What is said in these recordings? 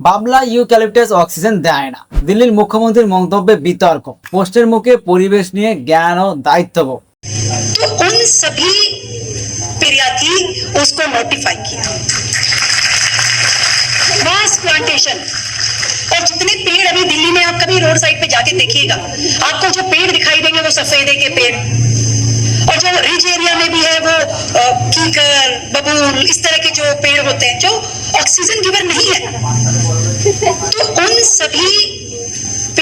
বাবলা eucalyptus oxygen দেয় না, দিল্লির মুখ্যমন্ত্রীর মন্তব্যে বিতর্ক। পোস্টের মুখে পরিবেশ নিয়ে জ্ঞান ও দায়িত্ববোধ। तो उन सभी एरिया की उसको नोटिफाई किया। मास प्लांटेशन और जितने पेड़ अभी दिल्ली में आप कभी रोड साइड पे जाके देखिएगा, आपको जो पेड़ दिखाई देंगे वो सफेदे के पेड़, और जो रिज एरिया में भी है वो कीकर, बबूल, इस तरह के जो पेड़ होते हैं जो ऑक्सीजन गिवर नहीं है। तो उन सभी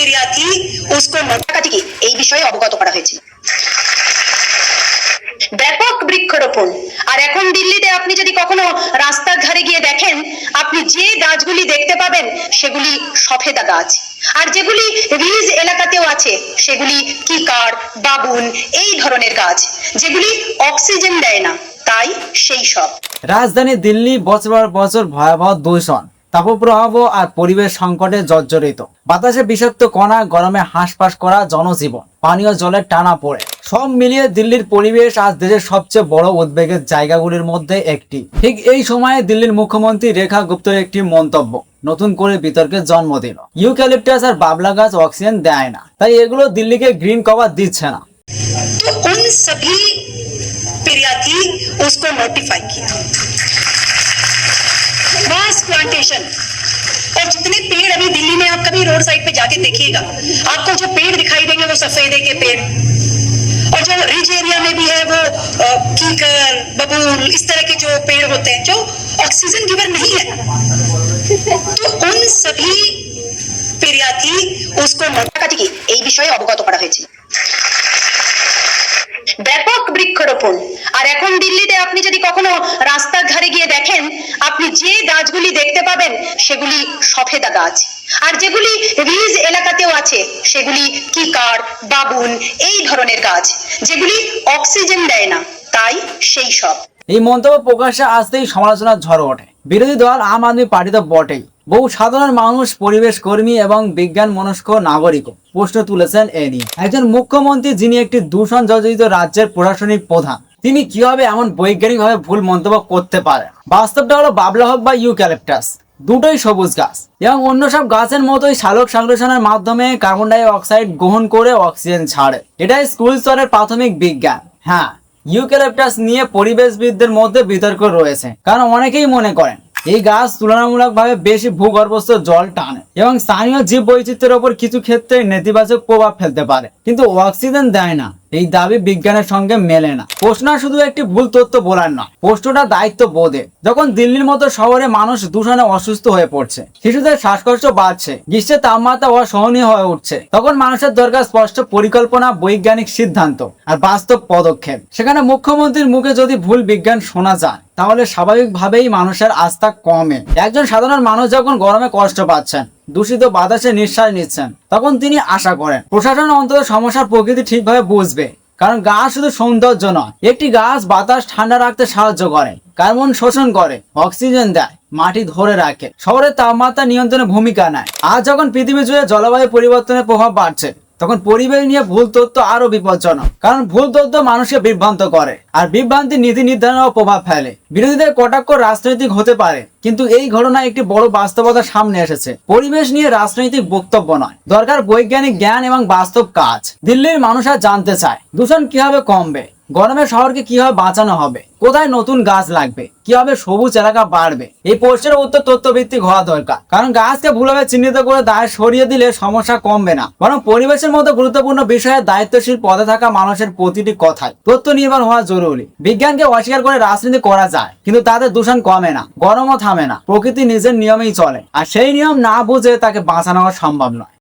एरिया की उसको কাটি কি এই বিষয়ে অবগত করা হয়েছে। ব্যাপক বৃক্ষরোপণ। আর এখন দিল্লিতে আপনি যদি কখনো রাস্তার ধারে গিয়ে দেখেন, আপনি যে গাছগুলি দেখতে পাবেন সেগুলি সফেদা গাছ, আর যেগুলি রিজ এলাকাতেও আছে সেগুলি কিকার, বাবুল, এই ধরনের গাছ যেগুলি অক্সিজেন দেয় না, তাই সেই সব। রাজধানী দিল্লি বছর পর বছর ভয়াবহ দূষণ, তাপপ্রবাহ আর পরিবেশ সংকটে জর্জরিত। বাতাসে বিষাক্ত কণা, গরমে হাঁসফাঁস করা জনজীবন, পানীয় জলের টানা পড়ে, সব মিলিয়ে দিল্লির পরিবেশ আজ দেশের সবচেয়ে বড় উদ্বেগের জায়গাগুলির মধ্যে একটি। ঠিক এই সময়ে দিল্লির মুখ্যমন্ত্রী রেখা গুপ্তর একটি মন্তব্য নতুন করে বিতর্কের জন্ম দিল। ইউক্যালিপটাস আর বাবলা গাছ অক্সিজেন দেয় না, তাই এগুলো দিল্লিকে গ্রিন কভার দিচ্ছে না। तो उन सभी एरिया की उसको नोटिफाई किया। मास प्लांटेशन और जितने पेड़ अभी दिल्ली में आप कभी रोड साइड पे जाके देखिएगा, आपको जो पेड़ दिखाई देंगे वो सफेदे के पेड़, और जो रिज एरिया में भी है वो कीकर, बबूल, इस तरह के जो पेड़ होते हैं जो ऑक्सीजन गिवर नहीं है। तो उन सभी एरिया की उसको কাটি কি এই বিষয়ে অবগত করা হয়েছে। ব্যাপক বৃক্ষরোপণ। আর এখন দিল্লিতে আপনি যদি কখনো রাস্তার ধারে গিয়ে দেখেন, আপনি যে গাছগুলি দেখতে পাবেন সেগুলি সফেদা গাছ, আর যেগুলি রিজ এলাকাতেও আছে সেগুলি কিকার, বাবুল, এই ধরনের গাছ যেগুলি অক্সিজেন দেয় না, তাই সেই সব। এই মন্তব্য প্রকাশ্যে আসতেই সমালোচনার ঝড় ওঠে। বিরোধী দল আম আদমি পার্টি তো বটেই, বহু সাধারণ মানুষ, পরিবেশ কর্মী এবং বিজ্ঞান মনস্ক নাগরিকও প্রশ্ন তুলেছেন এ নিয়ে। একজন মুখ্যমন্ত্রী যিনি একটি দূষণ জর্জরিত রাজ্যের প্রশাসনিক প্রধান, তিনি কিভাবে এমন বৈজ্ঞানিকভাবে ভুল মন্তব্য করতে পারেন? বাস্তবটা হলো বাবলা হোক বা ইউক্যালিপটাস, দুটোই সবুজ গাছ এবং অন্য সব গাছের মতোই সালোক সংশ্লেষণের মাধ্যমে কার্বন ডাই অক্সাইড গ্রহণ করে অক্সিজেন ছাড়ে। এটাই স্কুল স্তরের প্রাথমিক বিজ্ঞান। হ্যাঁ, ইউক্যালিপটাস নিয়ে পরিবেশবিদদের মধ্যে বিতর্ক রয়েছে, কারণ অনেকেই মনে করেন এই গাছ তুলনামূলকভাবে বেশি ভূগর্ভস্থ জল টানে এবং স্থানীয় জীব বৈচিত্র্যের ওপর কিছু ক্ষেত্রে নেতিবাচক প্রভাব ফেলতে পারে, কিন্তু অক্সিজেন দেয় না। এই দাবি বিজ্ঞানের সঙ্গে মেলে না। প্রশ্ন শুধু একটি ভুল তথ্য বলার নয়, প্রশ্নটা দায়িত্ব বোধে। যখন দিল্লির মতো শহরে মানুষ দূষণে অসুস্থ হয়ে পড়ছে, শিশুদের শ্বাসকষ্ট বাড়ছে, গ্রীষ্মের তাপমাত্রা অসহনীয় হয়ে উঠছে, তখন মানুষের দরকার স্পষ্ট পরিকল্পনা, বৈজ্ঞানিক সিদ্ধান্ত আর বাস্তব পদক্ষেপ। সেখানে মুখ্যমন্ত্রীর মুখে যদি ভুল বিজ্ঞান শোনা যায়, তাহলে স্বাভাবিকভাবেই মানুষের আস্থা কমে। একজন সাধারণ মানুষ যখন গরমে কষ্ট পাচ্ছেন, দূষিত বাতাসে নিঃশ্বাস নিচ্ছেন, তখন তিনি আশা করেন প্রশাসন অন্তত সমস্যার প্রকৃতি ঠিকভাবে বুঝবে। কারণ গাছ শুধু সৌন্দর্য নয়, একটি গাছ বাতাস ঠান্ডা রাখতে সাহায্য করে, কার্বন শোষণ করে, অক্সিজেন দেয়, মাটি ধরে রাখে, শহরের তাপমাত্রা নিয়ন্ত্রণে ভূমিকা নেয়। আজ যখন পৃথিবী জুড়ে জলবায়ু পরিবর্তনের প্রভাব বাড়ছে, তখন পরিবেশ নিয়ে ভুল তথ্য আরো বিপজ্জনক। কারণ ভুল তথ্য মানুষকে বিভ্রান্ত করে, আর বিভ্রান্তি নীতি নির্ধারণেও প্রভাব ফেলে। বিরোধীদের কটাক্ষ রাজনৈতিক হতে পারে, কিন্তু এই ঘটনায় একটি বড় বাস্তবতা সামনে এসেছে। পরিবেশ নিয়ে রাজনৈতিক বক্তব্য নয়, দরকার বৈজ্ঞানিক জ্ঞান এবং বাস্তব কাজ। দিল্লির মানুষ আর জানতে চায় দূষণ কিভাবে কমবে, গরমে শহরকে কিভাবে বাঁচানো হবে, কোথায় নতুন গাছ লাগবে, কিভাবে সবুজ এলাকা বাড়বে। এই প্রশ্নের উত্তর তথ্যভিত্তিক হওয়া দরকার। কারণ গাছকে ভুলভাবে চিহ্নিত করে দায় সরিয়ে দিলে সমস্যা কমবে না, বরং পরিবেশের মতো গুরুত্বপূর্ণ বিষয়ে দায়িত্বশীল পদে থাকা মানুষের প্রতিটি কথায় তথ্য নির্ভর হওয়া জরুরি। বিজ্ঞানকে অস্বীকার করে রাজনীতি করা যায়, কিন্তু তাদের দূষণ কমে না, গরমও থামে না। প্রকৃতি নিজের নিয়মেই চলে, আর সেই নিয়ম না বুঝে তাকে বাঁচানো সম্ভব নয়।